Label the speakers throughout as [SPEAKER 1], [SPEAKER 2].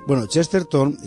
[SPEAKER 1] Bueno,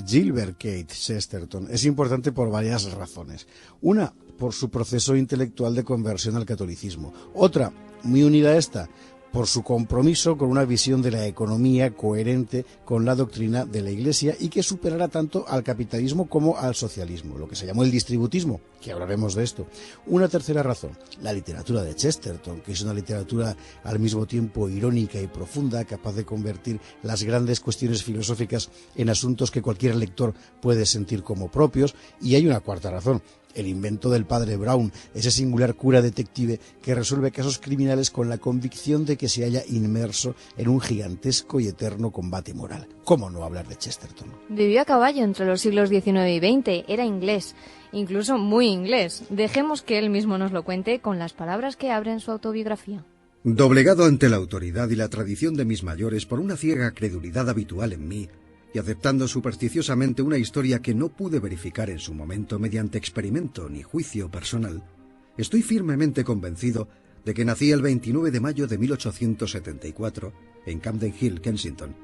[SPEAKER 1] Gilbert Keith Chesterton, es importante por varias razones. Una, por su proceso intelectual de conversión al catolicismo. Otra, muy unida a esta, por su compromiso con una visión de la economía coherente con la doctrina de la Iglesia y que superara tanto al capitalismo como al socialismo, lo que se llamó el distributismo, que hablaremos de esto. Una tercera razón, la literatura de Chesterton, que es una literatura al mismo tiempo irónica y profunda, capaz de convertir las grandes cuestiones filosóficas en asuntos que cualquier lector puede sentir como propios. Y hay una cuarta razón, el invento del padre Brown, ese singular cura detective que resuelve casos criminales con la convicción de que se halla inmerso en un gigantesco y eterno combate moral. ¿Cómo no hablar de Chesterton?
[SPEAKER 2] Vivió a caballo entre los siglos XIX y XX, era inglés, incluso muy inglés. Dejemos que él mismo nos lo cuente con las palabras que abren su autobiografía.
[SPEAKER 3] Doblegado ante la autoridad y la tradición de mis mayores por una ciega credulidad habitual en mí, y aceptando supersticiosamente una historia que no pude verificar en su momento mediante experimento ni juicio personal, estoy firmemente convencido de que nací el 29 de mayo de 1874 en Camden Hill, Kensington,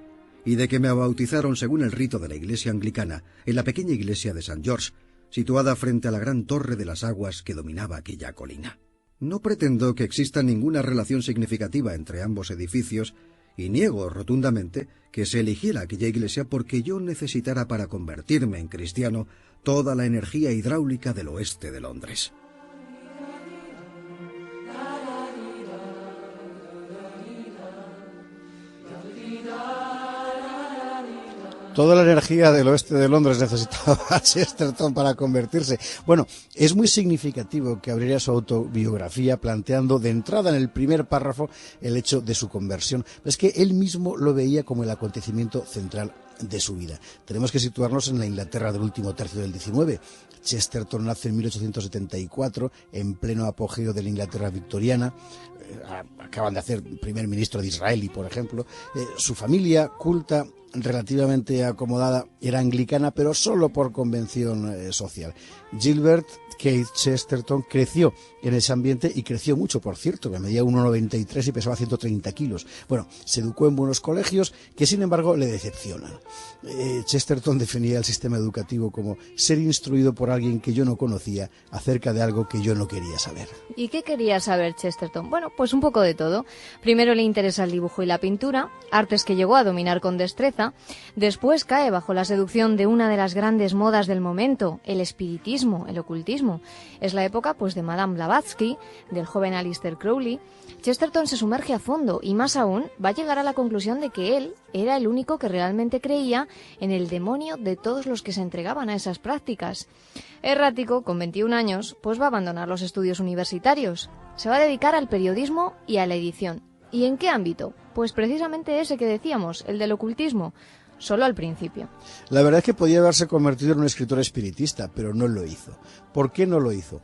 [SPEAKER 3] y de que me bautizaron según el rito de la iglesia anglicana en la pequeña iglesia de St. George, situada frente a la gran torre de las aguas que dominaba aquella colina. No pretendo que exista ninguna relación significativa entre ambos edificios, y niego rotundamente que se eligiera aquella iglesia porque yo necesitara para convertirme en cristiano toda la energía hidráulica del oeste de Londres.
[SPEAKER 1] Toda la energía del oeste de Londres necesitaba Chesterton para convertirse. Bueno, es muy significativo que abriera su autobiografía planteando de entrada en el primer párrafo el hecho de su conversión. Es que él mismo lo veía como el acontecimiento central de su vida. Tenemos que situarnos en la Inglaterra del último tercio del XIX. Chesterton nace en 1874, en pleno apogeo de la Inglaterra victoriana. Acaban de hacer primer ministro de Israel, por ejemplo. Su familia, culta, relativamente acomodada, era anglicana, pero solo por convención social. Gilbert Keith Chesterton creció en ese ambiente y creció mucho, por cierto, que medía 1,93 y pesaba 130 kilos. Bueno, se educó en buenos colegios que, sin embargo, le decepcionan. Chesterton definía el sistema educativo como ser instruido por alguien que yo no conocía acerca de algo que yo no quería saber.
[SPEAKER 2] ¿Y qué quería saber Chesterton? Bueno, pues un poco de todo. Primero le interesa el dibujo y la pintura, artes que llegó a dominar con destreza. Después cae bajo la seducción de una de las grandes modas del momento, el espiritismo, el ocultismo. Es la época pues de Madame Blavatsky, del joven Aleister Crowley. Chesterton se sumerge a fondo y más aún va a llegar a la conclusión de que él era el único que realmente creía en el demonio de todos los que se entregaban a esas prácticas. Errático, con 21 años, pues va a abandonar los estudios universitarios. Se va a dedicar al periodismo y a la edición. ¿Y en qué ámbito? Pues precisamente ese que decíamos, el del ocultismo. Solo al principio.
[SPEAKER 1] La verdad es que podía haberse convertido en un escritor espiritista, pero no lo hizo. ¿Por qué no lo hizo?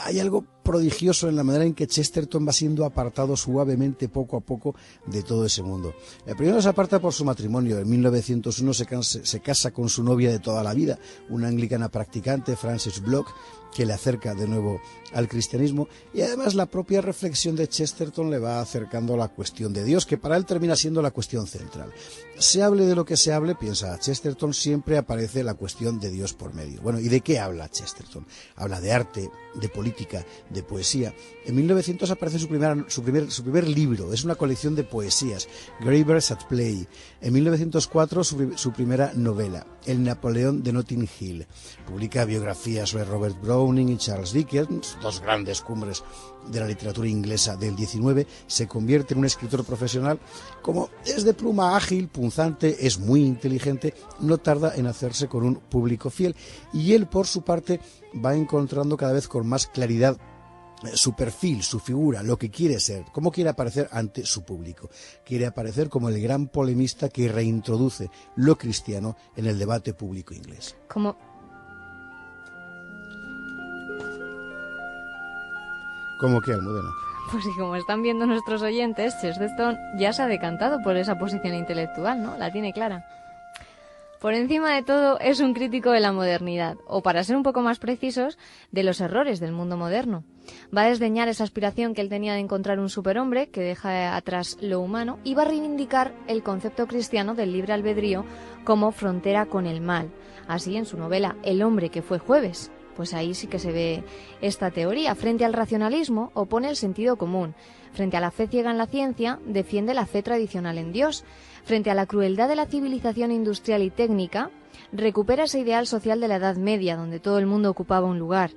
[SPEAKER 1] Hay algo prodigioso en la manera en que Chesterton va siendo apartado suavemente poco a poco de todo ese mundo. Primero se aparta por su matrimonio. En 1901 se casa con su novia de toda la vida, una anglicana practicante, Frances Bloch, que le acerca de nuevo al cristianismo, y además la propia reflexión de Chesterton le va acercando a la cuestión de Dios, que para él termina siendo la cuestión central. Se hable de lo que se hable, piensa Chesterton, siempre aparece la cuestión de Dios por medio. Bueno, ¿y de qué habla Chesterton? Habla de arte, de política, de poesía. En 1900 aparece su primer libro, es una colección de poesías, Gravers at Play. En 1904 su primera novela, El Napoleón de Notting Hill. Publica biografías sobre Robert Browning y Charles Dickens, dos grandes cumbres de la literatura inglesa del XIX. Se convierte en un escritor profesional. Como es de pluma ágil, punzante, es muy inteligente, no tarda en hacerse con un público fiel, y él por su parte va encontrando cada vez con más claridad su perfil, su figura, lo que quiere ser, cómo quiere aparecer ante su público. Quiere aparecer como el gran polemista que reintroduce lo cristiano en el debate público inglés.
[SPEAKER 2] ¿Cómo
[SPEAKER 1] qué, Almudena?
[SPEAKER 2] Pues sí, como están viendo nuestros oyentes, Chesterton ya se ha decantado por esa posición intelectual, ¿no? La tiene clara. Por encima de todo, es un crítico de la modernidad, o para ser un poco más precisos, de los errores del mundo moderno. Va a desdeñar esa aspiración que él tenía de encontrar un superhombre que deja atrás lo humano y va a reivindicar el concepto cristiano del libre albedrío como frontera con el mal. Así, en su novela El hombre que fue jueves, pues ahí sí que se ve esta teoría. Frente al racionalismo opone el sentido común. Frente a la fe ciega en la ciencia, defiende la fe tradicional en Dios. Frente a la crueldad de la civilización industrial y técnica, recupera ese ideal social de la Edad Media, donde todo el mundo ocupaba un lugar.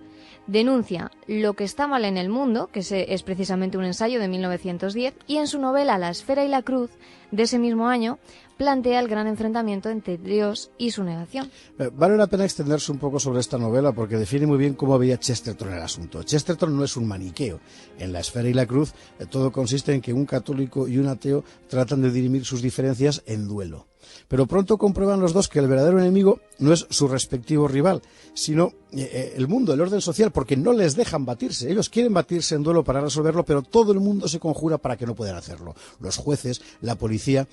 [SPEAKER 2] Denuncia lo que está mal en el mundo, que es precisamente un ensayo de 1910, y en su novela La esfera y la cruz, de ese mismo año, plantea el gran enfrentamiento entre Dios y su negación.
[SPEAKER 1] Vale la pena extenderse un poco sobre esta novela porque define muy bien cómo veía Chesterton el asunto. Chesterton no es un maniqueo. En La esfera y la cruz todo consiste en que un católico y un ateo tratan de dirimir sus diferencias en duelo. Pero pronto comprueban los dos que el verdadero enemigo no es su respectivo rival, sino el mundo, el orden social, porque no les dejan batirse. Ellos quieren batirse en duelo para resolverlo, pero todo el mundo se conjura para que no puedan hacerlo. Los jueces, la policía,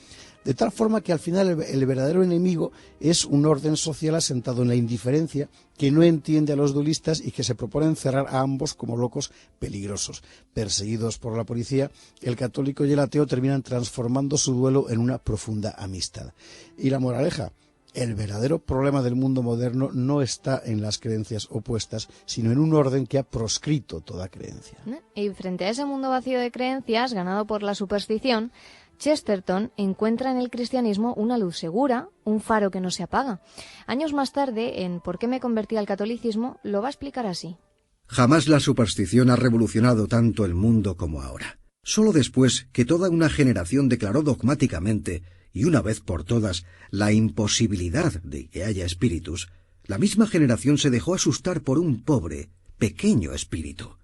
[SPEAKER 1] de tal forma que al final el verdadero enemigo es un orden social asentado en la indiferencia, que no entiende a los duelistas y que se propone encerrar a ambos como locos peligrosos. Perseguidos por la policía, el católico y el ateo terminan transformando su duelo en una profunda amistad. Y la moraleja: el verdadero problema del mundo moderno no está en las creencias opuestas, sino en un orden que ha proscrito toda creencia.
[SPEAKER 2] Y frente a ese mundo vacío de creencias, ganado por la superstición, Chesterton encuentra en el cristianismo una luz segura, un faro que no se apaga. Años más tarde, en ¿Por qué me convertí al catolicismo?, lo va a explicar así.
[SPEAKER 3] Jamás la superstición ha revolucionado tanto el mundo como ahora. Solo después que toda una generación declaró dogmáticamente, y una vez por todas, la imposibilidad de que haya espíritus, la misma generación se dejó asustar por un pobre, pequeño espíritu.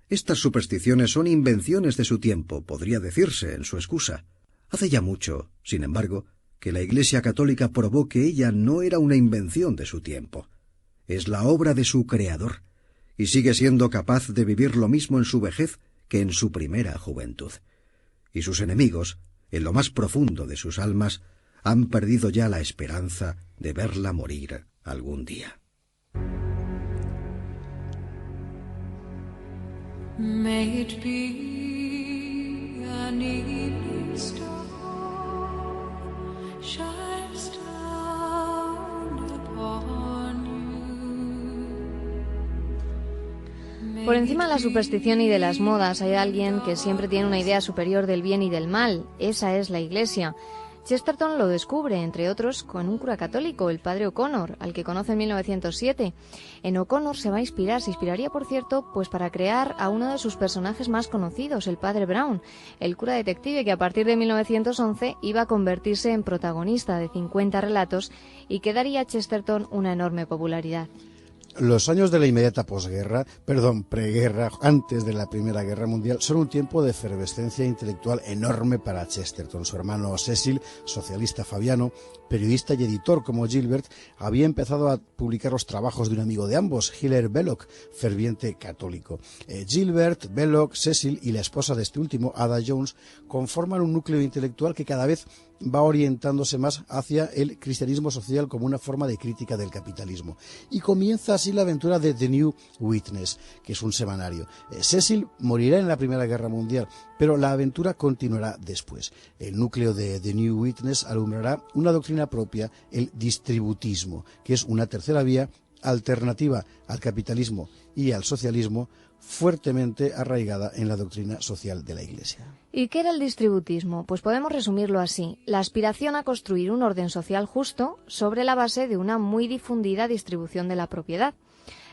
[SPEAKER 3] Estas supersticiones son invenciones de su tiempo, podría decirse en su excusa. Hace ya mucho, sin embargo, que la Iglesia católica probó que ella no era una invención de su tiempo. Es la obra de su Creador, y sigue siendo capaz de vivir lo mismo en su vejez que en su primera juventud. Y sus enemigos, en lo más profundo de sus almas, han perdido ya la esperanza de verla morir algún día.
[SPEAKER 4] May it be an evening star shines down upon you.
[SPEAKER 2] Por encima de la superstición y de las modas hay alguien que siempre tiene una idea superior del bien y del mal. Esa es la Iglesia. Chesterton lo descubre, entre otros, con un cura católico, el padre O'Connor, al que conoce en 1907. En O'Connor se inspiraría, por cierto, pues para crear a uno de sus personajes más conocidos, el padre Brown, el cura detective que a partir de 1911 iba a convertirse en protagonista de 50 relatos y que daría a Chesterton una enorme popularidad.
[SPEAKER 1] Los años de la inmediata preguerra, antes de la Primera Guerra Mundial, son un tiempo de efervescencia intelectual enorme para Chesterton. Su hermano Cecil, socialista fabiano, periodista y editor como Gilbert, había empezado a publicar los trabajos de un amigo de ambos, Hilaire Belloc, ferviente católico. Gilbert, Belloc, Cecil y la esposa de este último, Ada Jones, conforman un núcleo intelectual que cada vez va orientándose más hacia el cristianismo social como una forma de crítica del capitalismo. Y comienza así la aventura de The New Witness, que es un semanario. Cecil morirá en la Primera Guerra Mundial, pero la aventura continuará después. El núcleo de The New Witness alumbrará una doctrina propia, el distributismo, que es una tercera vía alternativa al capitalismo y al socialismo, fuertemente arraigada en la doctrina social de la Iglesia.
[SPEAKER 2] ¿Y qué era el distributismo? Pues podemos resumirlo así: la aspiración a construir un orden social justo sobre la base de una muy difundida distribución de la propiedad.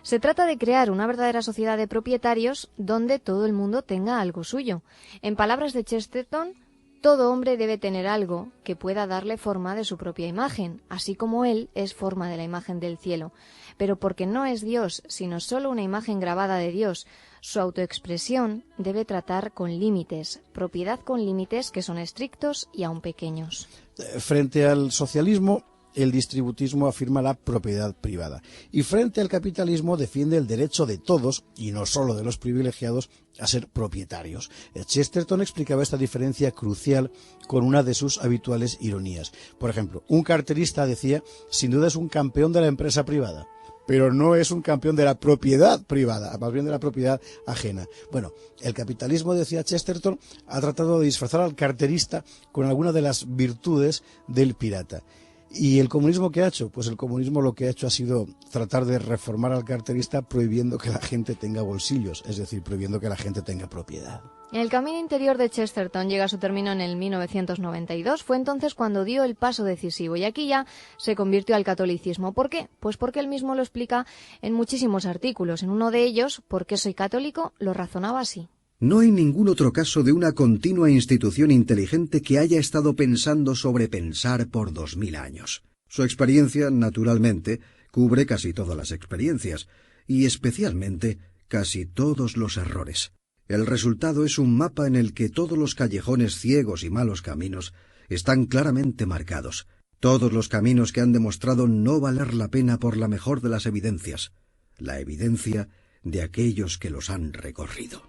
[SPEAKER 2] Se trata de crear una verdadera sociedad de propietarios donde todo el mundo tenga algo suyo. En palabras de Chesterton, todo hombre debe tener algo que pueda darle forma de su propia imagen, así como él es forma de la imagen del cielo. Pero porque no es Dios, sino solo una imagen grabada de Dios, su autoexpresión debe tratar con límites, propiedad con límites que son estrictos y aún pequeños.
[SPEAKER 1] Frente al socialismo, el distributismo afirma la propiedad privada y frente al capitalismo defiende el derecho de todos, y no solo de los privilegiados, a ser propietarios. Chesterton explicaba esta diferencia crucial con una de sus habituales ironías. Por ejemplo, un carterista decía: sin duda es un campeón de la empresa privada, pero no es un campeón de la propiedad privada, más bien de la propiedad ajena. Bueno, el capitalismo, decía Chesterton, ha tratado de disfrazar al carterista con alguna de las virtudes del pirata. ¿Y el comunismo qué ha hecho? Pues el comunismo lo que ha hecho ha sido tratar de reformar al carterista prohibiendo que la gente tenga bolsillos, es decir, prohibiendo que la gente tenga propiedad.
[SPEAKER 2] El camino interior de Chesterton llega a su término en el 1992. Fue entonces cuando dio el paso decisivo y aquí ya se convirtió al catolicismo. ¿Por qué? Pues porque él mismo lo explica en muchísimos artículos. En uno de ellos, ¿por qué soy católico?, lo razonaba así.
[SPEAKER 3] No hay ningún otro caso de una continua institución inteligente que haya estado pensando sobre pensar por 2000 años. Su experiencia, naturalmente, cubre casi todas las experiencias, y especialmente casi todos los errores. El resultado es un mapa en el que todos los callejones ciegos y malos caminos están claramente marcados. Todos los caminos que han demostrado no valer la pena por la mejor de las evidencias, la evidencia de aquellos que los han recorrido.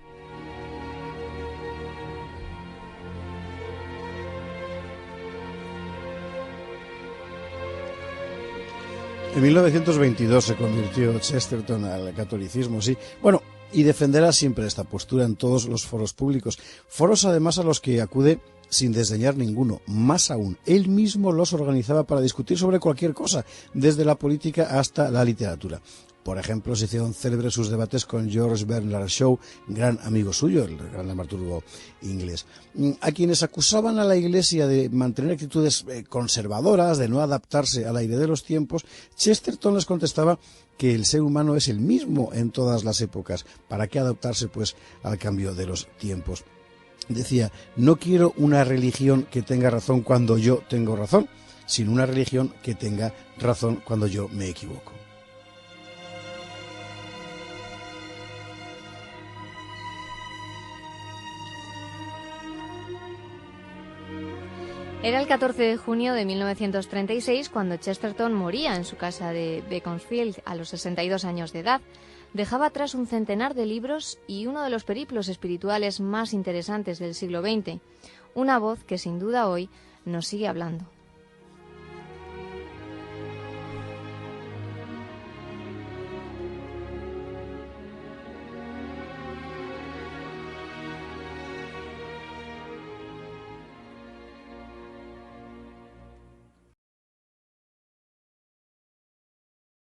[SPEAKER 1] En 1922 se convirtió Chesterton al catolicismo, sí. Bueno, y defenderá siempre esta postura en todos los foros públicos. Foros además a los que acude sin desdeñar ninguno. Más aún, él mismo los organizaba para discutir sobre cualquier cosa, desde la política hasta la literatura. Por ejemplo, se hicieron célebres sus debates con George Bernard Shaw, gran amigo suyo, el gran dramaturgo inglés, a quienes acusaban a la Iglesia de mantener actitudes conservadoras, de no adaptarse al aire de los tiempos. Chesterton les contestaba que el ser humano es el mismo en todas las épocas. ¿Para qué adaptarse, pues, al cambio de los tiempos? Decía: no quiero una religión que tenga razón cuando yo tengo razón, sino una religión que tenga razón cuando yo me equivoco.
[SPEAKER 2] Era el 14 de junio de 1936 cuando Chesterton moría en su casa de Beaconsfield a los 62 años de edad. Dejaba atrás un centenar de libros y uno de los periplos espirituales más interesantes del siglo XX. Una voz que sin duda hoy nos sigue hablando.